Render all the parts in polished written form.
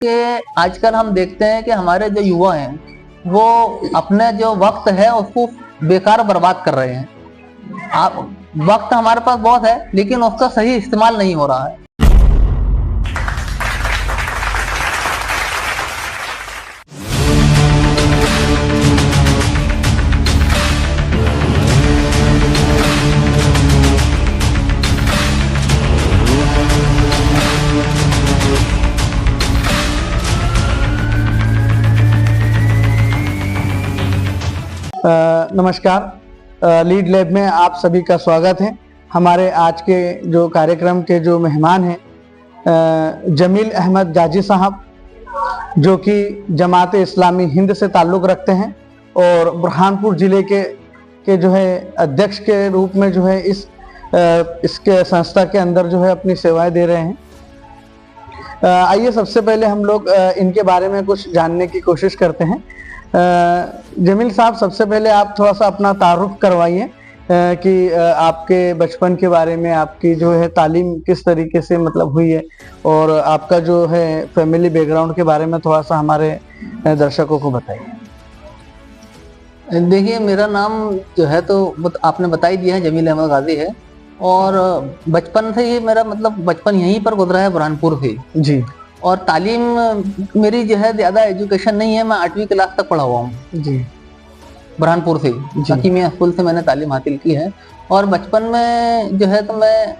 कि आजकल हम देखते हैं कि हमारे जो युवा हैं वो अपने जो वक्त है उसको बेकार बर्बाद कर रहे हैं। आप वक्त हमारे पास बहुत है लेकिन उसका सही इस्तेमाल नहीं हो रहा है। नमस्कार। लीड लैब में आप सभी का स्वागत है। हमारे आज के जो कार्यक्रम के जो मेहमान हैं जमील अहमद जाजी साहब, जो कि जमात इस्लामी हिंद से ताल्लुक़ रखते हैं और बुरहानपुर ज़िले के जो है अध्यक्ष के रूप में जो है इसके संस्था के अंदर जो है अपनी सेवाएं दे रहे हैं। आइए सबसे पहले हम लोग इनके बारे में कुछ जानने की कोशिश करते हैं। जमील साहब, सबसे पहले आप थोड़ा सा अपना तारुफ करवाइए कि आपके बचपन के बारे में, आपकी जो है तालीम किस तरीके से मतलब हुई है और आपका जो है फैमिली बैकग्राउंड के बारे में थोड़ा सा हमारे दर्शकों को बताइए। देखिए, मेरा नाम जो है तो आपने बता ही दिया है, जमील अहमद गाजी है। और बचपन से ही मेरा मतलब बचपन यहीं पर गुजरा है, बुरहानपुर से जी। और तालीम मेरी जो है ज़्यादा एजुकेशन नहीं है, मैं 8वीं क्लास तक पढ़ा हुआ हूँ जी, बुरहानपुर से हकीमिया स्कूल से मैंने तालीम हासिल की है। और बचपन में जो है तो मैं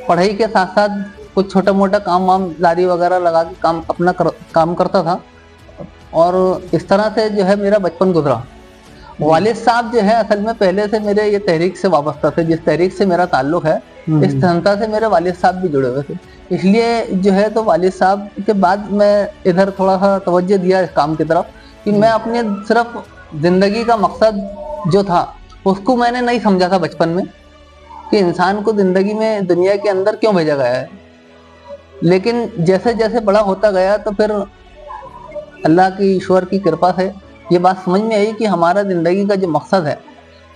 पढ़ाई के साथ साथ कुछ छोटा मोटा काम वाम लारी वगैरह लगा के काम करता था। और इस तरह से जो है मेरा बचपन गुजरा। वालिद साहब जो है असल में पहले से मेरे ये तहरीक से वाबस्ता थे, जिस तहरीक से मेरा ताल्लुक है इस संस्था से मेरे वालिद साहब भी जुड़े हुए थे। इसलिए जो है तो वालिद साहब के बाद मैं इधर थोड़ा सा तवज्जो दिया इस काम की तरफ कि मैं अपने सिर्फ जिंदगी का मकसद जो था उसको मैंने नहीं समझा था बचपन में कि इंसान को जिंदगी में दुनिया के अंदर क्यों भेजा गया है। लेकिन जैसे जैसे बड़ा होता गया तो फिर अल्लाह की, ईश्वर की कृपा से ये बात समझ में आई कि हमारा जिंदगी का जो मकसद है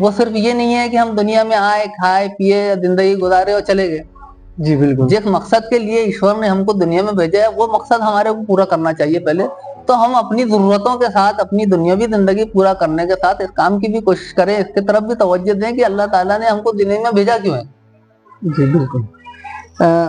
वो सिर्फ ये नहीं है कि हम दुनिया में आए, खाए, पिए, जिंदगी गुजारे और चले गए। जी बिल्कुल। जिस मकसद के लिए ईश्वर ने हमको दुनिया में भेजा है वो मकसद हमारे को पूरा करना चाहिए पहले। तो हम अपनी जरूरतों के साथ, अपनी दुनियावी जिंदगी पूरा करने के साथ इस काम की भी कोशिश करें, इसके तरफ भी तवज्जो दें कि अल्लाह ताला ने हमको दुनिया में भेजा क्यों है। जी बिल्कुल।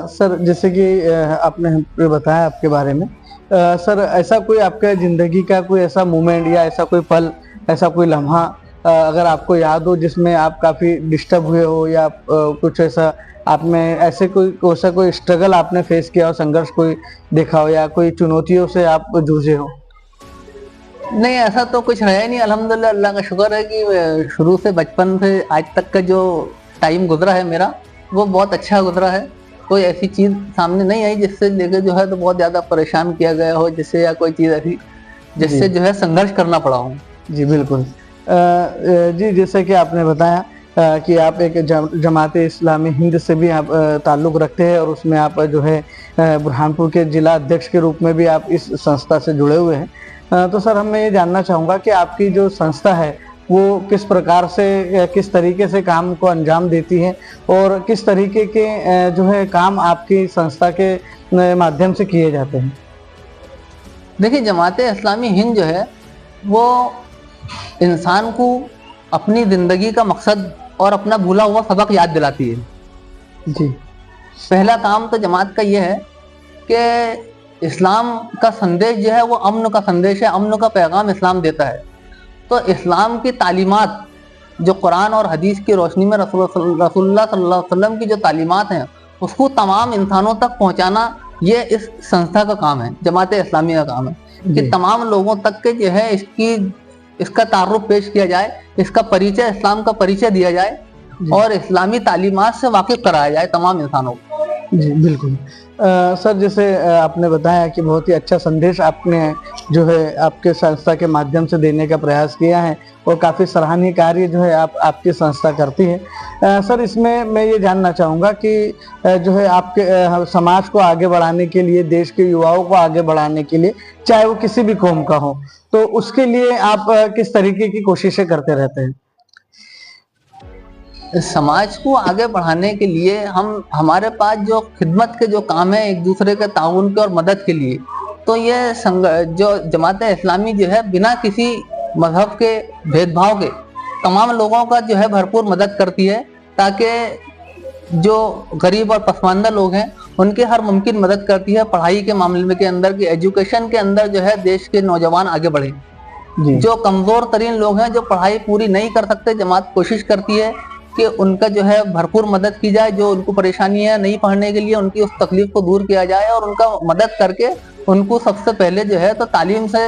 सर, जैसे कि आपने बताया आपके बारे में, सर ऐसा कोई आपके ज़िंदगी का कोई ऐसा मोमेंट या ऐसा कोई पल, ऐसा कोई लम्हा अगर आपको याद हो जिसमें आप काफ़ी डिस्टर्ब हुए हो या कुछ ऐसा आप में ऐसे कोई स्ट्रगल आपने फेस किया हो, संघर्ष कोई देखा हो या कोई चुनौतियों से आप जूझे हो? नहीं, ऐसा तो कुछ है नहीं। अल्हम्दुलिल्लाह, अल्लाह का शुक्र है कि शुरू से बचपन से आज तक का जो टाइम गुजरा है मेरा वो बहुत अच्छा गुजरा है। कोई ऐसी चीज़ सामने नहीं आई जिससे लेकर जो है तो बहुत ज़्यादा परेशान किया गया हो, जिससे या कोई चीज़ ऐसी जिससे जो है संघर्ष करना पड़ा हो। जी बिल्कुल। जी, जैसे कि आपने बताया कि आप एक जमात इस्लामी हिंद से भी आप ताल्लुक़ रखते हैं और उसमें आप जो है बुरहानपुर के जिला अध्यक्ष के रूप में भी आप इस संस्था से जुड़े हुए हैं। तो सर, मैं ये जानना चाहूँगा कि आपकी जो संस्था है वो किस प्रकार से, किस तरीके से काम को अंजाम देती है और किस तरीके के जो है काम आपकी संस्था के माध्यम से किए जाते हैं? देखिए, जमात इस्लामी हिंद जो है वो इंसान को अपनी ज़िंदगी का मकसद और अपना भूला हुआ सबक याद दिलाती है जी। पहला काम तो जमात का ये है कि इस्लाम का संदेश जो है वो अमन का संदेश है, अमन का पैगाम इस्लाम देता है। तो इस्लाम की तालीमात जो कुरान और हदीस की रोशनी में रसूलुल्लाह सल्लल्लाहु अलैहि वसल्लम की जो तालीमात हैं उसको तमाम इंसानों तक पहुंचाना, ये इस संस्था का काम है, जमात इस्लामी का काम है कि तमाम लोगों तक के जो है इसका तारुफ पेश किया जाए, इसका परिचय, इस्लाम का परिचय दिया जाए और इस्लामी तालीमात से वाकिफ कराया जाए तमाम इंसानों को। जी बिल्कुल। सर, जैसे आपने बताया कि बहुत ही अच्छा संदेश आपने जो है आपके संस्था के माध्यम से देने का प्रयास किया है और काफ़ी सराहनीय कार्य जो है आपकी संस्था करती है। सर, इसमें मैं ये जानना चाहूँगा कि जो है आपके समाज को आगे बढ़ाने के लिए, देश के युवाओं को आगे बढ़ाने के लिए, चाहे वो किसी भी कौम का हो, तो उसके लिए आप किस तरीके की कोशिशें करते रहते हैं? समाज को आगे बढ़ाने के लिए हमारे पास जो खिदमत के जो काम है, एक दूसरे के ताउन के और मदद के लिए, तो ये जो जमात इस्लामी जो है बिना किसी मजहब के भेदभाव के तमाम लोगों का जो है भरपूर मदद करती है, ताकि जो गरीब और पसमानदा लोग हैं उनके हर मुमकिन मदद करती है पढ़ाई के मामले में के अंदर, की एजुकेशन के अंदर जो है देश के नौजवान आगे बढ़े। जो कमजोर तरीन लोग हैं, जो पढ़ाई पूरी नहीं कर सकते, जमात कोशिश करती है कि उनका जो है भरपूर मदद की जाए। जो उनको परेशानी है नहीं पढ़ने के लिए, उनकी उस तकलीफ को दूर किया जाए और उनका मदद करके उनको सबसे पहले जो है तो तालीम से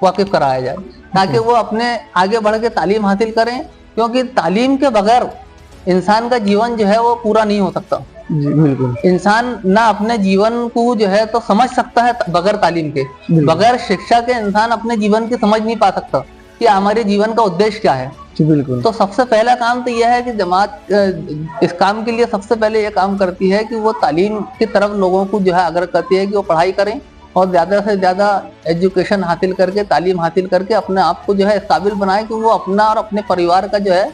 वाकिफ कराया जाए, ताकि वो अपने आगे बढ़ के तालीम हासिल करें, क्योंकि तालीम के बगैर इंसान का जीवन जो है वो पूरा नहीं हो सकता। जी बिल्कुल। इंसान ना अपने जीवन को जो है तो समझ सकता है बगैर तालीम के, बगैर शिक्षा के इंसान अपने जीवन की समझ नहीं पा सकता कि हमारे जीवन का उद्देश्य क्या है। जी बिल्कुल। तो सबसे पहला काम तो यह है कि जमात इस काम के लिए सबसे पहले यह काम करती है कि वो तालीम की तरफ लोगों को जो है आग्रह करती है कि वो पढ़ाई करें और ज़्यादा से ज़्यादा एजुकेशन हासिल करके, तालीम हासिल करके अपने आप को जो है इस काबिल बनाए कि वो अपना और अपने परिवार का जो है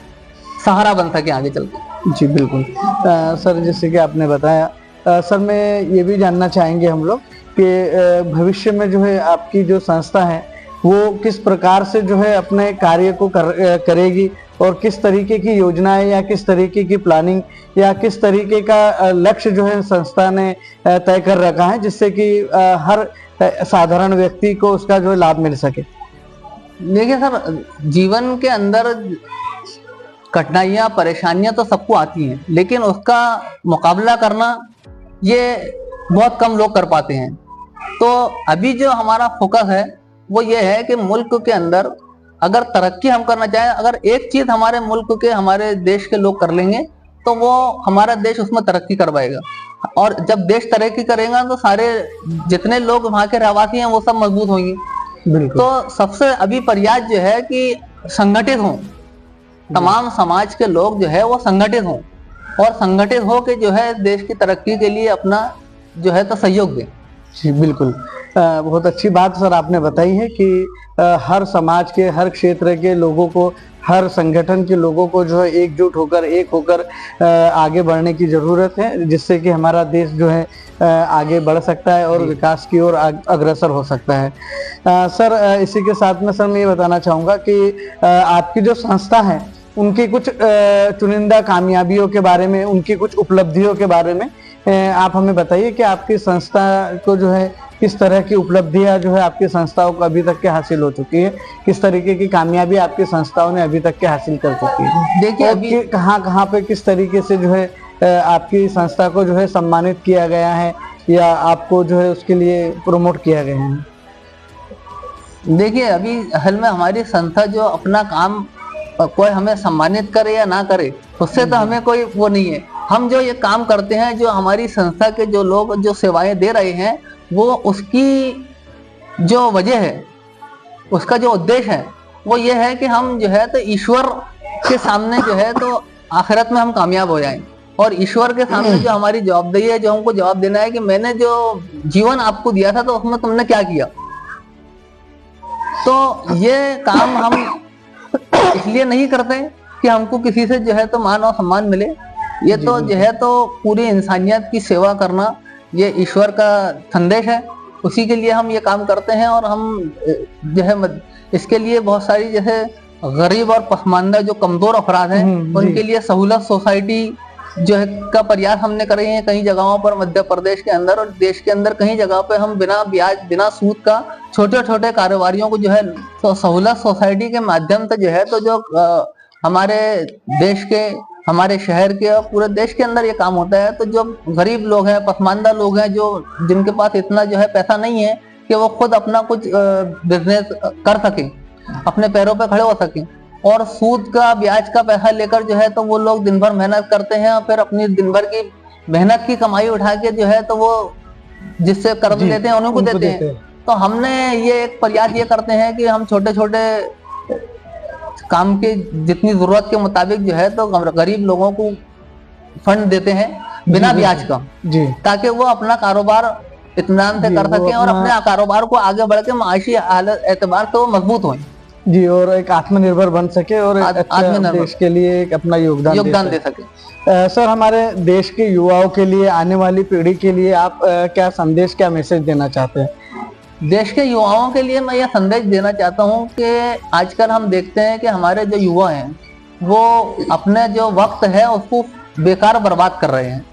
सहारा बन सके आगे चल के। जी बिल्कुल। सर जैसे कि आपने बताया, सर मैं ये भी जानना चाहेंगे हम लोग कि भविष्य में जो है आपकी जो संस्था है वो किस प्रकार से जो है अपने कार्य को करेगी और किस तरीके की योजनाएं या किस तरीके की प्लानिंग या किस तरीके का लक्ष्य जो है संस्था ने तय कर रखा है, जिससे कि हर साधारण व्यक्ति को उसका जो है लाभ मिल सके। देखिए सर, जीवन के अंदर कठिनाइयाँ परेशानियाँ तो सबको आती हैं, लेकिन उसका मुकाबला करना ये बहुत कम लोग कर पाते हैं। तो अभी जो हमारा फोकस है वो ये है कि मुल्क के अंदर अगर तरक्की हम करना चाहें, अगर एक चीज हमारे मुल्क के, हमारे देश के लोग कर लेंगे तो वो हमारा देश उसमें तरक्की कर पाएगा। और जब देश तरक्की करेगा तो सारे जितने लोग वहाँ के रहवासी हैं वो सब मजबूत होंगे। तो सबसे अभी प्रयास जो है कि संगठित हों, तमाम समाज के लोग जो है वो संगठित हों और संगठित हो के जो है देश की तरक्की के लिए अपना जो है तो सहयोग दें। जी बिल्कुल। बहुत अच्छी बात सर आपने बताई है कि हर समाज के, हर क्षेत्र के लोगों को, हर संगठन के लोगों को जो है एकजुट होकर, एक होकर आगे बढ़ने की ज़रूरत है, जिससे कि हमारा देश जो है आगे बढ़ सकता है और विकास की ओर अग्रसर हो सकता है। सर इसी के साथ में सर मैं ये बताना चाहूँगा कि आपकी जो संस्था है उनकी कुछ चुनिंदा कामयाबियों के बारे में, उनकी कुछ उपलब्धियों के बारे में आप हमें बताइए कि आपकी संस्था को जो है किस तरह की उपलब्धियां जो है आपकी संस्थाओं को अभी तक के हासिल हो चुकी है, किस तरीके की कामयाबी आपकी संस्थाओं ने अभी तक के हासिल कर चुकी है। देखिए अभी कहाँ पे किस तरीके से जो है आपकी संस्था को जो है सम्मानित किया गया है या आपको जो है उसके लिए प्रमोट किया गया है। देखिए अभी असल में हमारी संस्था जो अपना काम कोई हमें सम्मानित करे या ना करे उससे तो हमें कोई वो नहीं है। हम जो ये काम करते हैं, जो हमारी संस्था के जो लोग जो सेवाएं दे रहे हैं, वो उसकी जो वजह है, उसका जो उद्देश्य है वो ये है कि हम जो है तो ईश्वर के सामने जो है तो आखिरत में हम कामयाब हो जाएं। और ईश्वर के सामने जो हमारी जवाबदेही है, जो हमको जवाब देना है कि मैंने जो जीवन आपको दिया था तो उसमें तुमने क्या किया। तो ये काम हम इसलिए नहीं करते कि हमको किसी से जो है तो मान और सम्मान मिले। ये तो जो है तो पूरी इंसानियत की सेवा करना ये ईश्वर का संदेश है, उसी के लिए हम ये काम करते हैं। और हम जो है इसके लिए बहुत सारी जैसे गरीब और पसमानदा जो कमजोर अफराद हैं उनके लिए सहूलत सोसाइटी जो है का प्रयास हमने करे हैं कई जगहों पर, मध्य प्रदेश के अंदर और देश के अंदर कई जगह पे हम बिना ब्याज, बिना सूद का छोटे छोटे कारोबारियों को जो है तो सहूलत सोसाइटी के माध्यम से जो है तो जो हमारे देश के, हमारे शहर के और पूरे देश के अंदर ये काम होता है। तो जो गरीब लोग हैं, पसमानदा लोग हैं, जो जिनके पास इतना जो है पैसा नहीं है कि वो खुद अपना कुछ बिजनेस कर सकें, अपने पैरों पे खड़े हो सकें, और सूद का, ब्याज का पैसा लेकर जो है तो वो लोग दिन भर मेहनत करते हैं और फिर अपनी दिन भर की मेहनत की कमाई उठा के जो है तो वो जिससे कर्ज लेते हैं उन्हीं को देते हैं। तो हमने ये एक प्रयास ये करते हैं कि हम छोटे छोटे काम के जितनी जरूरत के मुताबिक जो है तो गरीब लोगों को फंड देते हैं बिना ब्याज का, ताकि वो अपना कारोबार इत्मीनान से कर सकें और अपने कारोबार को आगे बढ़ के माशी हालत एतबार से वो मजबूत हों जी, और एक आत्मनिर्भर बन सके और देश के लिए एक अपना योगदान दे सके। सर हमारे देश के युवाओं के लिए, आने वाली पीढ़ी के लिए आप क्या संदेश, क्या मैसेज देना चाहते हैं? देश के युवाओं के लिए मैं यह संदेश देना चाहता हूँ कि आजकल हम देखते हैं कि हमारे जो युवा हैं वो अपने जो वक्त है उसको बेकार बर्बाद कर रहे हैं।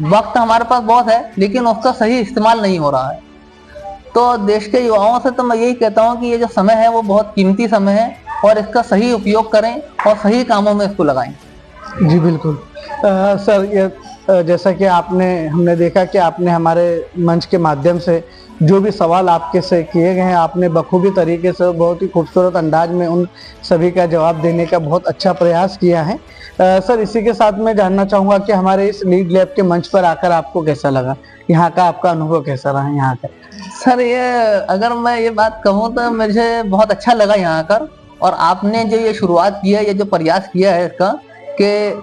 वक्त हमारे पास बहुत है लेकिन उसका सही इस्तेमाल नहीं हो रहा है। तो देश के युवाओं से तो मैं यही कहता हूँ कि ये जो समय है वो बहुत कीमती समय है और इसका सही उपयोग करें और सही कामों में इसको लगाएं। जी बिल्कुल। सर, ये जैसा कि हमने देखा कि आपने हमारे मंच के माध्यम से जो भी सवाल आपके से किए गए हैं, आपने बखूबी तरीके से बहुत ही खूबसूरत अंदाज में उन सभी का जवाब देने का बहुत अच्छा प्रयास किया है। सर, इसी के साथ मैं जानना चाहूँगा कि हमारे इस लीड लैब के मंच पर आकर आपको कैसा लगा, यहाँ का आपका अनुभव कैसा रहा यहाँ का? सर, ये अगर मैं ये बात कहूँ तो मुझे बहुत अच्छा लगा यहाँ कर, और आपने जो ये शुरुआत की है, ये जो प्रयास किया है इसका कि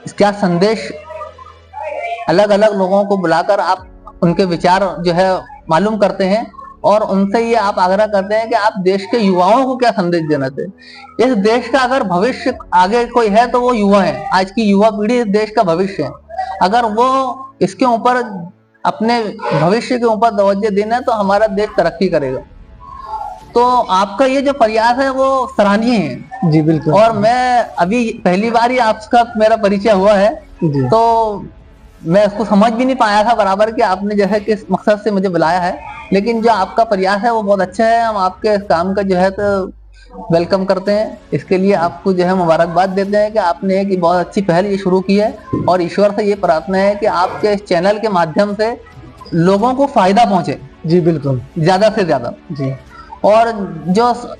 क्या संदेश अलग अलग लोगों को बुलाकर आप उनके विचार जो है मालूम करते हैं और उनसे ये आप आग्रह करते हैं कि आप देश के युवाओं को क्या संदेश देना चाहिए। इस देश का अगर भविष्य आगे कोई है तो वो युवा है। आज की युवा पीढ़ी इस देश का भविष्य है। अगर वो इसके ऊपर अपने भविष्य के ऊपर तवज्जो देना है तो हमारा देश तरक्की करेगा। तो आपका ये जो प्रयास है वो सराहनीय है। जी बिल्कुल। और मैं अभी पहली बार ही आपका मेरा परिचय हुआ है तो मैं उसको समझ भी नहीं पाया था बराबर कि आपने जैसे किस मकसद से मुझे बुलाया है, लेकिन जो आपका प्रयास है वो बहुत अच्छा है। हम आपके इस काम का जो है तो वेलकम करते हैं। इसके लिए आपको जो है मुबारकबाद देते हैं कि आपने एक बहुत अच्छी पहल ये शुरू की है और ईश्वर से ये प्रार्थना है कि आपके इस चैनल के माध्यम से लोगों को फायदा पहुंचे। जी बिल्कुल, ज्यादा से ज्यादा। जी। और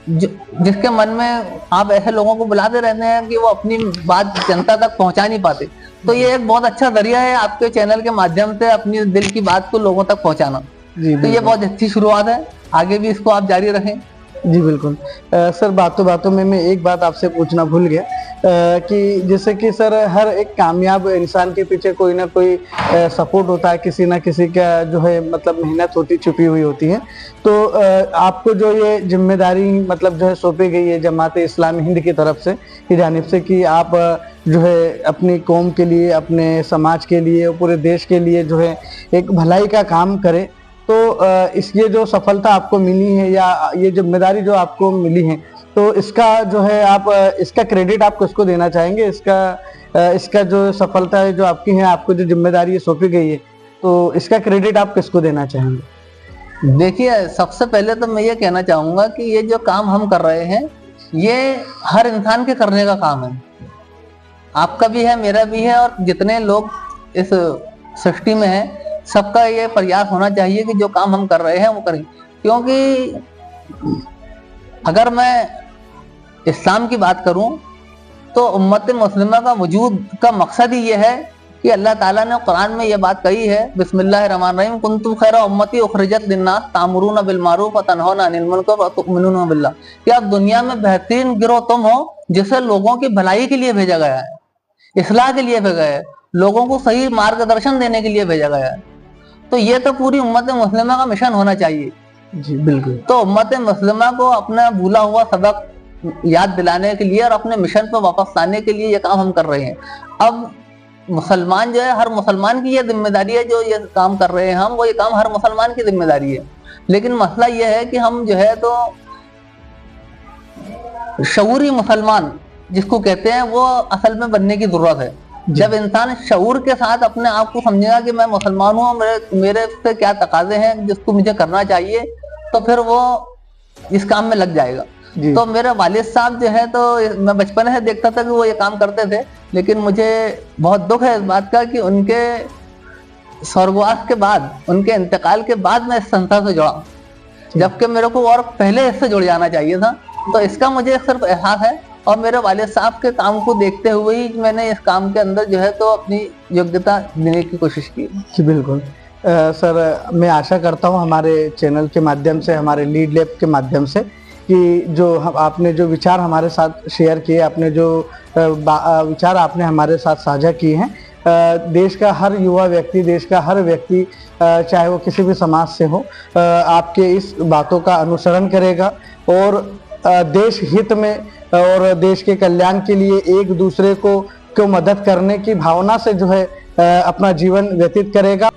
जिसके मन में आप ऐसे लोगों को बुलाते रहते हैं कि वो अपनी बात जनता तक पहुंचा नहीं पाते, तो ये एक बहुत अच्छा जरिया है आपके चैनल के माध्यम से अपनी दिल की बात को लोगों तक पहुंचाना। तो ये बहुत अच्छी शुरुआत है, आगे भी इसको आप जारी रखें। जी बिल्कुल। सर, बातों बातों में मैं एक बात आपसे पूछना भूल गया कि जैसे कि सर, हर एक कामयाब इंसान के पीछे कोई ना कोई सपोर्ट होता है, किसी ना किसी का जो है मतलब मेहनत होती छुपी हुई होती है। तो आपको जो ये जिम्मेदारी मतलब जो है सौंपी गई है जमात-ए इस्लामी हिंद की तरफ से, की जानिब से, कि आप जो है अपनी कौम के लिए, अपने समाज के लिए, पूरे देश के लिए जो है एक भलाई का काम करें, तो इस ये जो सफलता आपको मिली है या ये जिम्मेदारी जो आपको मिली है, तो इसका जो है आप इसका क्रेडिट आप किसको देना चाहेंगे? इसका जो सफलता है जो आपकी है, आपको जो जिम्मेदारी सौंपी गई है, तो इसका क्रेडिट आप किसको देना चाहेंगे? देखिए, सबसे पहले तो मैं ये कहना चाहूँगा कि ये जो काम हम कर रहे हैं ये हर इंसान के करने का काम है। आपका भी है, मेरा भी है, और जितने लोग इस सृष्टि में हैं सबका ये प्रयास होना चाहिए कि जो काम हम कर रहे हैं वो करें। क्योंकि अगर मैं इस्लाम की बात करूं तो उम्मत मुस्लिमा का वजूद का मकसद ही ये है कि अल्लाह ताला ने कुरान में ये बात कही है, बिस्मिल्लाहिर्रहमानिर्रहीम, कुंतुम खैरा उम्मती उखरिजत लिन्नास तामुरूना बिल मारूफ व तनहौना अनिल मुनकर व तुमिनूना बिल्लाह, कि आप दुनिया में बेहतरीन गिरोह तुम हो जिसे लोगों की भलाई के लिए भेजा गया है, इस्लाह के लिए भेजा है, लोगों को सही मार्गदर्शन देने के लिए भेजा गया है। तो ये तो पूरी उम्मत मुस्लिमा का मिशन होना चाहिए। जी बिल्कुल। तो उम्मत मुस्लिमा को अपना भूला हुआ सबक याद दिलाने के लिए और अपने मिशन पर वापस लाने के लिए ये काम हम कर रहे हैं। अब मुसलमान जो है, हर मुसलमान की ये जिम्मेदारी है, जो ये काम कर रहे हैं हम, वो ये काम हर मुसलमान की जिम्मेदारी है। लेकिन मसला ये है कि हम जो है तो शऊरी मुसलमान जिसको कहते हैं वो असल में बनने की जरूरत है। जब इंसान शऊर के साथ अपने आप को समझेगा कि मैं मुसलमान हूँ, मेरे से क्या तकाजे हैं जिसको मुझे करना चाहिए, तो फिर वो इस काम में लग जाएगा। तो मेरे वालिद साहब जो है तो मैं बचपन से देखता था कि वो ये काम करते थे, लेकिन मुझे बहुत दुख है इस बात का कि उनके स्वर्गवास के बाद, उनके इंतकाल के बाद मैं इस संस्था से जुड़ा, जबकि मेरे को और पहले इससे जुड़ जाना चाहिए था। तो इसका मुझे सिर्फ एहसास है और मेरे वालिद साहब के काम को देखते हुए ही मैंने इस काम के अंदर जो है तो अपनी योग्यता देने की कोशिश की। जी बिल्कुल। सर, मैं आशा करता हूँ हमारे चैनल के माध्यम से, हमारे लीड लैब के माध्यम से, कि जो आपने जो विचार हमारे साथ शेयर किए, आपने जो विचार आपने हमारे साथ साझा किए हैं, देश का हर युवा व्यक्ति, देश का हर व्यक्ति, चाहे वो किसी भी समाज से हो, आपके इस बातों का अनुसरण करेगा और देश हित में और देश के कल्याण के लिए एक दूसरे को मदद करने की भावना से जो है अपना जीवन व्यतीत करेगा।